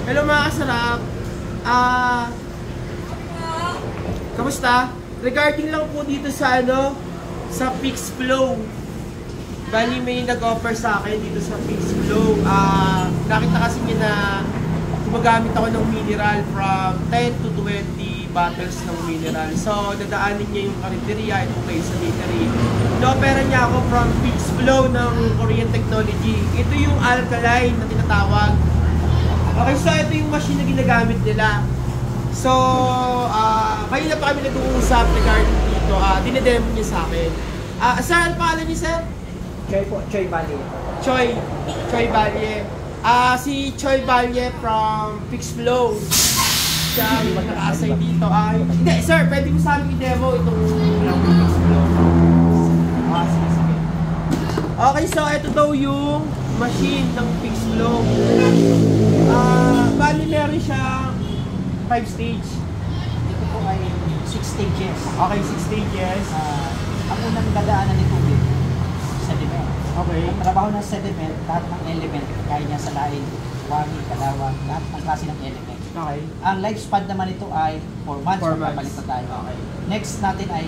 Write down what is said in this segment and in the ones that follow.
Hello mga kasarap. Kamusta? Regarding lang po dito sa sa PixFlow. Bali may nag-offer sa akin dito sa PixFlow. Nakita kasi niya na gumagamit ako ng mineral from 10 to 20 bottles ng mineral. So dadaanin niya yung karinderya, itong place sa bakery. Ino-opera niya ako from PixFlow ng Korean Technology. Ito yung alkaline na tinatawag. Okay, so ito yung machine na ginagamit nila. So, kanina pa kami nag-uusap regarding dito. Dinedemo niya sa akin. Sir, ano pangalan niya, sir? Choi po, Choi Balye. Choi Balye. Si Choi Balye from PixFlow. Siya yung naka-assign dito. Hindi, sir, pwede mo sa amin i-demo itong PixFlow. Sige. Okay, so ito daw yung machine ng PixFlow. Bali meron siyang 5 stage. Ito po ay 6 stages. Okay, 6 stages. Ang unang dadaanan ni tubig, sediment. Okay. Ang trabaho ng sediment, lahat ng element, kaya niya sa lain, wangin, kalawang, lahat ng klase ng element. Okay. Ang lifespan naman ito ay 4 months. 4 months. Magpapalit na tayo. Okay. Next natin ay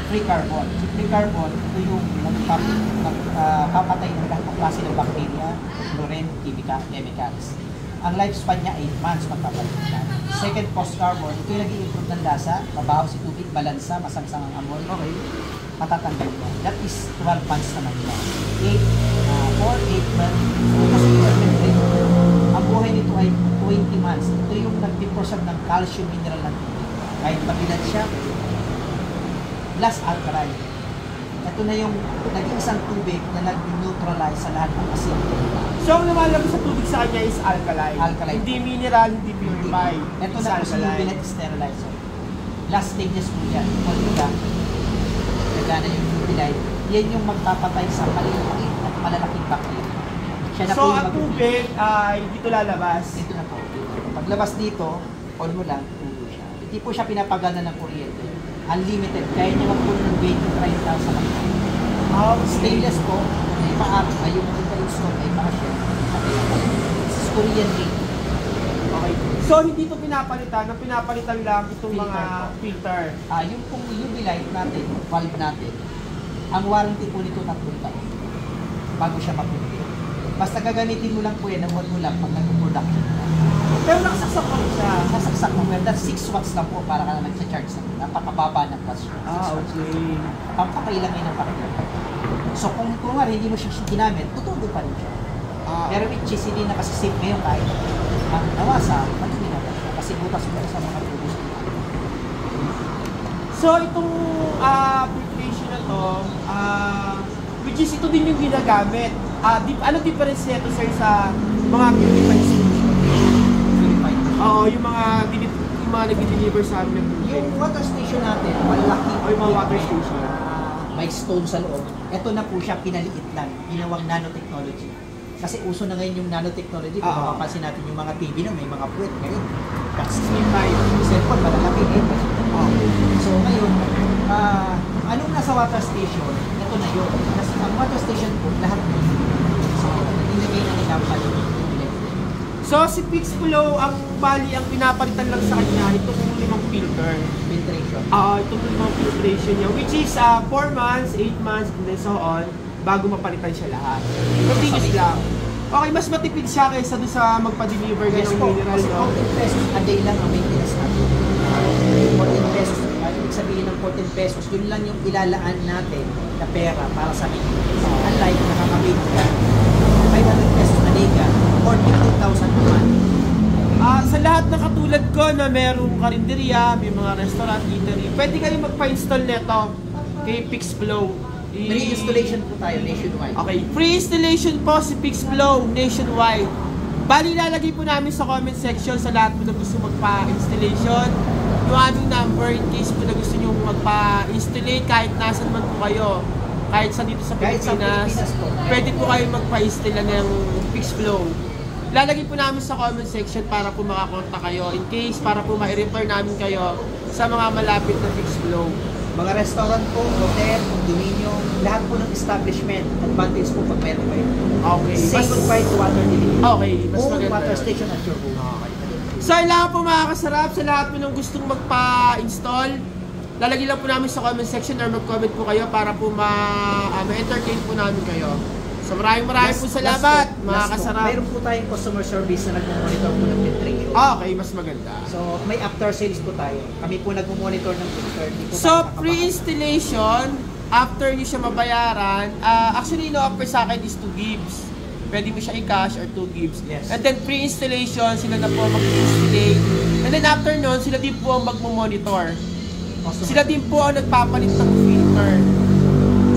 free carbon. Si free carbon, ito yung nagpapatay ng lahat ng klase ng bacteria, chlorine, chemicals. Ang lifespan niya 8 months magpapalit na. Second, post-carbon, ito yung nag-i-improve ng lasa, mabaho si tubig, balansa, masangsang ang amoy. Okay. Matatanggal mo. That is 12 months naman niya. 4, 8 months. Kasi ang buhay nito ay 20 months. Ito yung nag-deposit ng calcium mineral ng tubig. Kahit mabilan siya, plus alkaline. Ito na yung nag-iisang tubig na nag-neutralize sa lahat ng asin. So, ang lumalabas sa tubig sa kanya is alkaline. Alkaline. Hindi mineral, hindi purified. Ito na kasi yung binet-sterilizer. Last stages po yan. Pagka nagana yung utilite, yan yung magpapatay sa maliliit at malalaking bacteria. Siya na So, po ang tubig ay dito lalabas. Ito na po. Paglabas dito, on mo lang, tulo siya. Hindi po siya pinapagana ng kuryente. Unlimited. Kaya niya magpuno ng 20-30,000 lang. Stainless po, may paak, ay yung install ay pa-share. This is Korean made. Okay. So, hindi ito pinapalitan. Ang pinapalitan lang itong mga filter. Yung pong UV light natin, valve natin, ang warranty po nito 3 taon bago siya mapundi. Basta gagamitin mo lang po yan, mo lang pag nag-production. Pero nakasaksak pa rin siya. Nasaksak mo, well, that's 6 watts lang po para ka na nagsa-charge na. Napakababa ng watts. Okay. Pampatay lang yun ang pakilala. So kung nga hindi mo siya ginamit, tutuloy pa rin siya. Pero which is hindi na kasi safe ngayon kahit ang nawasa, madumi na ba? Kasi butas mo sa mga tubos. So, itong filtration na to, which is ito din yung ginagamit. Ano difference nito, sir, sa mga purified solution? Oo, yung mga nag-deliver sa amin. Yung water station natin, malaki. O yung mga water station. May stone sa loob. Ito na po siya, pinaliit lang. Ginawang nanotechnology. Kasi uso na ngayon yung nanotechnology. Kung mapapansin natin yung mga TV na may mga puwet ngayon. Kasi cellphone, malalaki eh. So ngayon, anong nasa water station? Ito na yun. Kasi ang water station po, lahat po. So, nilagay na nila pala. So, si PixFlow, ang bali, ang pinapalitan lang sa kanya, itong 5 filter. Filtration. Itong 5 filtration niya, which is 4 months, 8 months, and then so on, bago mapalitan siya lahat. Continuous lang. Okay, mas matipid siya kaysa doon sa magpa-deliver ka ng mineral, kasi no? 14 pesos a day lang ang maintenance natin. 14 pesos. Ibig sabihin ng 14 pesos, yun lang yung ilalaan natin na pera para sa maintenance. Unlike nakakabit ka, 500 pesos na day ka, or 15,000 per month. Sa lahat na katulad ko na merong karinderya, may mga restaurant, eatery, pwede kayo magpa-install nito kay PixFlow. Free installation po tayo nationwide. Okay, free installation po si PixFlow nationwide. Bali, lalagay po namin sa comment section sa lahat po na gusto magpa-installation yung aming number in case po na gusto nyo magpa-installate kahit nasan man po kayo. Kahit sa dito sa Pilipinas, pwede po kayo magpa-install ng PixFlow. Lalagay po namin sa comment section para po makakontak kayo in case para po ma-refer namin kayo sa mga malapit na PixFlow. Mga restaurant po, hotel, condominium, lahat po ng establishment, advantage po pag meron kayo. Okay. Say goodbye to water delivery. Okay, mas Own maganda water yun. station at your home. Okay. So, kailangan po mga kasarap sa lahat po ng gustong magpa-install. Lalagyan lang po namin sa comment section or mag-comment po kayo para po ma-entertain po namin kayo. So, maraming po salamat mga kasarap. Mayroon po tayong customer service na nag-monitor po ng filtration. Okay, mas maganda. So, may after sales po tayo. Kami po nag-monitor ng filter. Di po So, tayo nakabaka. pre-installation, after nyo siya mabayaran, actually, no-offer sa akin is 2 gigs. Pwede mo siya i-cash or 2 gigs. Yes. And then, pre-installation, sila na po mag-installate. And then, after nun, sila din po ang mag-monitor. Sila din po ang nagpapalit ng filter.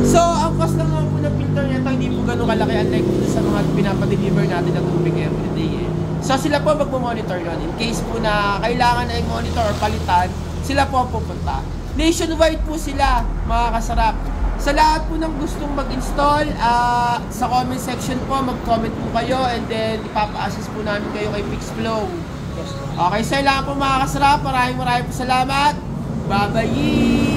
So, ang cost lang naman po ng filter nito, hindi po ganun kalaki unlike sa mga pinapadeliver natin na tubig everyday eh. So, sila po magpo-monitor yun. In case po na kailangan na i-monitor or palitan, sila po ang pupunta. Nationwide po sila, mga kasarap. Sa lahat po ng gustong mag-install, sa comment section po, mag-comment po kayo and then ipapa-assist po namin kayo kay Pixflow. Okay, sa lahat po mga kasarap, maraming po salamat. Bye-bye!